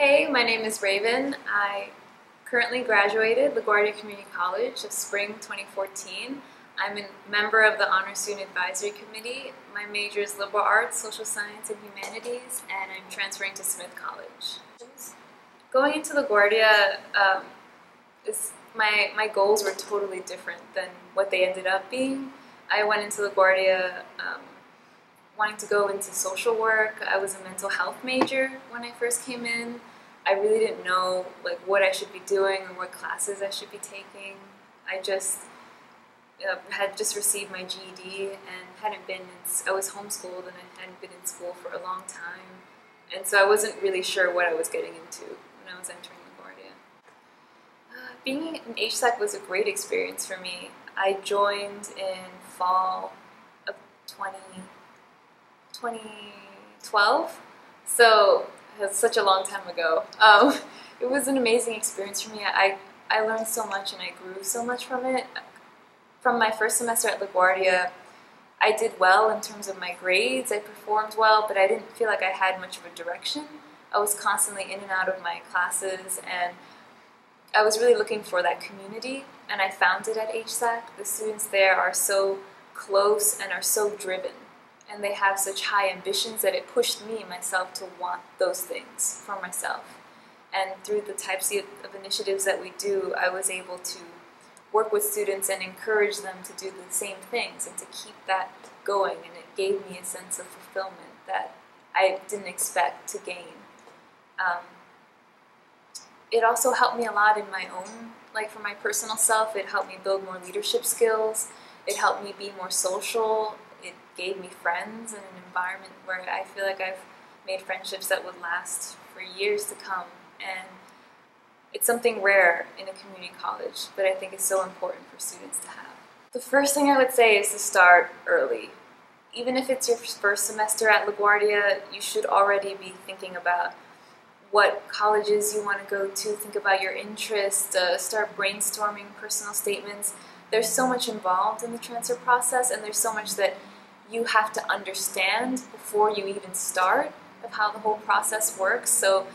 Hey, my name is Raven. I currently graduated LaGuardia Community College of spring 2014. I'm a member of the Honor Student Advisory Committee. My major is liberal arts, social science, and humanities, and I'm transferring to Smith College. Going into LaGuardia, my goals were totally different than what they ended up being. I went into LaGuardia wanting to go into social work. I was a mental health major when I first came in. I really didn't know what I should be doing or what classes I should be taking. I just had just received my GED and I was homeschooled and I hadn't been in school for a long time. And so I wasn't really sure what I was getting into when I was entering LaGuardia. Being an HSAC was a great experience for me. I joined in fall of 2012, so it was such a long time ago. It was an amazing experience for me. I learned so much and I grew so much from it. From my first semester at LaGuardia, I did well in terms of my grades. I performed well, but I didn't feel like I had much of a direction. I was constantly in and out of my classes, and I was really looking for that community, and I found it at HSAC. The students there are so close and are so driven, and they have such high ambitions that it pushed me myself to want those things for myself. And through the types of initiatives that we do, I was able to work with students and encourage them to do the same things and to keep that going, and it gave me a sense of fulfillment that I didn't expect to gain. It also helped me a lot in my own, for my personal self. It helped me build more leadership skills. It helped me be more social. It gave me friends in an environment where I feel like I've made friendships that would last for years to come. And it's something rare in a community college, but I think is so important for students to have. The first thing I would say is to start early. Even if it's your first semester at LaGuardia, you should already be thinking about what colleges you want to go to, think about your interests, start brainstorming personal statements. There's so much involved in the transfer process, and there's so much that you have to understand before you even start of how the whole process works. So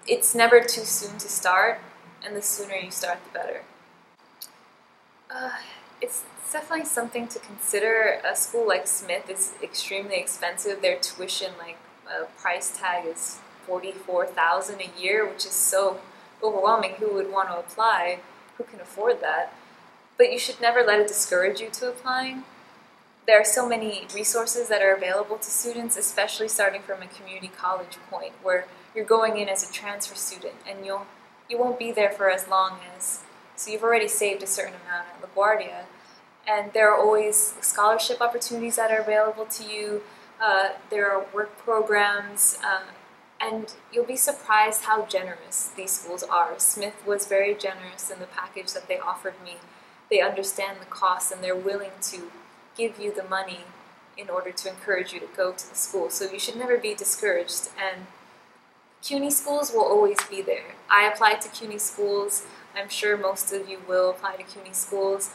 it's never too soon to start, and the sooner you start, the better. It's definitely something to consider. A school like Smith is extremely expensive. Their tuition, price tag is $44,000 a year, which is so overwhelming. Who would want to apply? Who can afford that? But you should never let it discourage you to applying. There are so many resources that are available to students, especially starting from a community college point, where you're going in as a transfer student, and you won't be there for as long as, so you've already saved a certain amount at LaGuardia, and there are always scholarship opportunities that are available to you. There are work programs, and you'll be surprised how generous these schools are. Smith was very generous in the package that they offered me. They understand the cost, and they're willing to give you the money in order to encourage you to go to the school. So you should never be discouraged, and CUNY schools will always be there. I applied to CUNY schools. I'm sure most of you will apply to CUNY schools.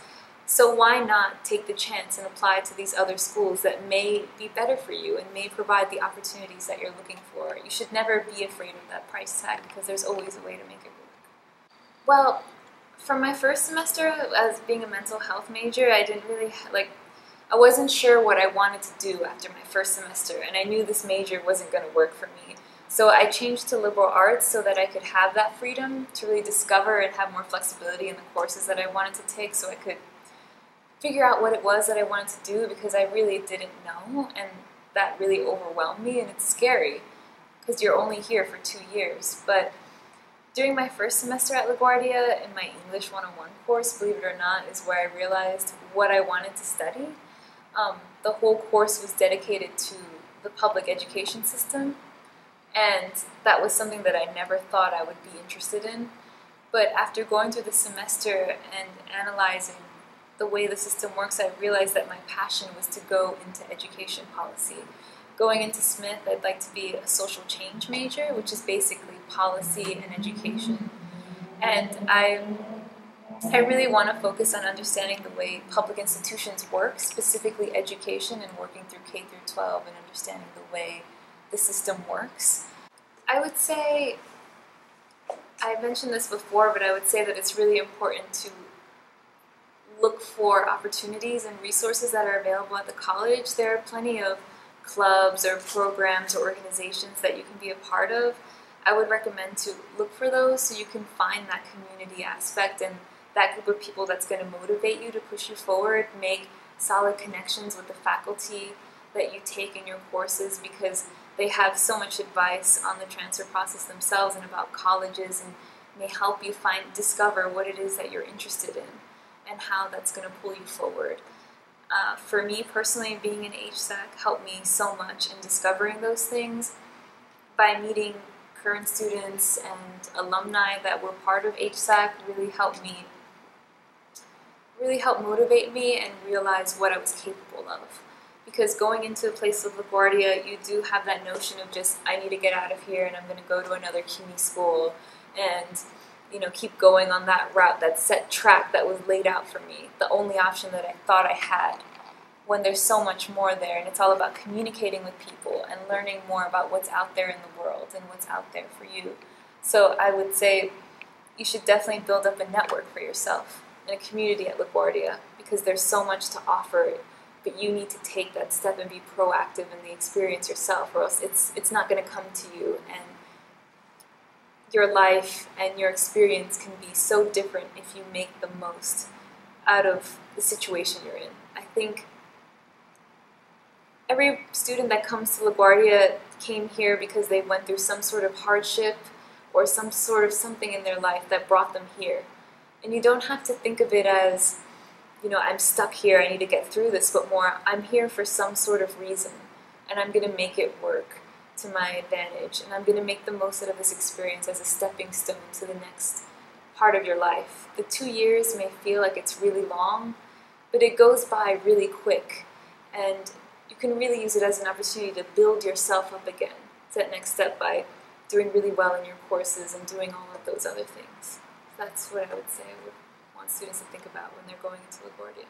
So why not take the chance and apply to these other schools that may be better for you and may provide the opportunities that you're looking for? You should never be afraid of that price tag, because there's always a way to make it work. Well, from my first semester as being a mental health major, I didn't really, I wasn't sure what I wanted to do after my first semester, and I knew this major wasn't going to work for me. So I changed to liberal arts so that I could have that freedom to really discover and have more flexibility in the courses that I wanted to take, so I could figure out what it was that I wanted to do, because I really didn't know, and that really overwhelmed me, and it's scary because you're only here for 2 years. But during my first semester at LaGuardia, in my English 101 course, believe it or not, is where I realized what I wanted to study. The whole course was dedicated to the public education system, and that was something that I never thought I would be interested in. But after going through the semester and analyzing the way the system works, I realized that my passion was to go into education policy. Going into Smith, I'd like to be a social change major, which is basically policy and education. And I really want to focus on understanding the way public institutions work, specifically education, and working through K through 12 and understanding the way the system works. I would say, I mentioned this before, but I would say that it's really important to look for opportunities and resources that are available at the college. There are plenty of clubs or programs or organizations that you can be a part of. I would recommend to look for those so you can find that community aspect and that group of people that's going to motivate you to push you forward, make solid connections with the faculty that you take in your courses, because they have so much advice on the transfer process themselves and about colleges, and may help you discover what it is that you're interested in and how that's going to pull you forward. For me personally, being in HSAC helped me so much in discovering those things. By meeting current students and alumni that were part of HSAC really helped motivate me and realize what I was capable of. Because going into a place like LaGuardia, you do have that notion of just, I need to get out of here and I'm going to go to another CUNY school and keep going on that route, that set track that was laid out for me, the only option that I thought I had, when there's so much more there, and it's all about communicating with people and learning more about what's out there in the world and what's out there for you. So I would say you should definitely build up a network for yourself and a community at LaGuardia, because there's so much to offer, but you need to take that step and be proactive in the experience yourself, or else it's not going to come to you, and your life and your experience can be so different if you make the most out of the situation you're in. I think every student that comes to LaGuardia came here because they went through some sort of hardship or some sort of something in their life that brought them here. And you don't have to think of it as, I'm stuck here, I need to get through this, but more, I'm here for some sort of reason, and I'm going to make it work to my advantage, and I'm going to make the most out of this experience as a stepping stone to the next part of your life. The 2 years may feel like it's really long, but it goes by really quick, and you can really use it as an opportunity to build yourself up again to that next step by doing really well in your courses and doing all of those other things. That's what I would say I would want students to think about when they're going into LaGuardia.